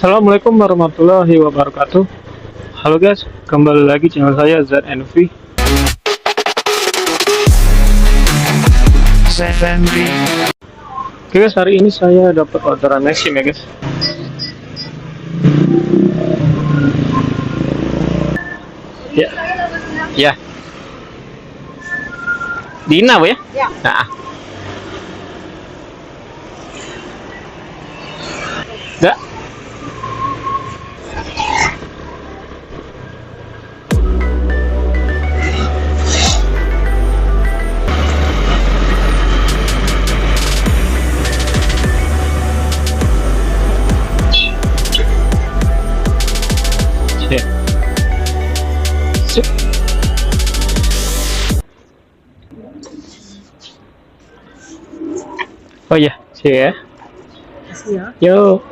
Assalamualaikum warahmatullahi wabarakatuh. Halo guys, kembali lagi channel saya ZNV. Oke guys, hari ini saya dapat orderan Maxim ya guys. Ya. Dina bu ya? Ya. Nah. Enggak. Oh iya, sih ya. Kasih ya. Yo.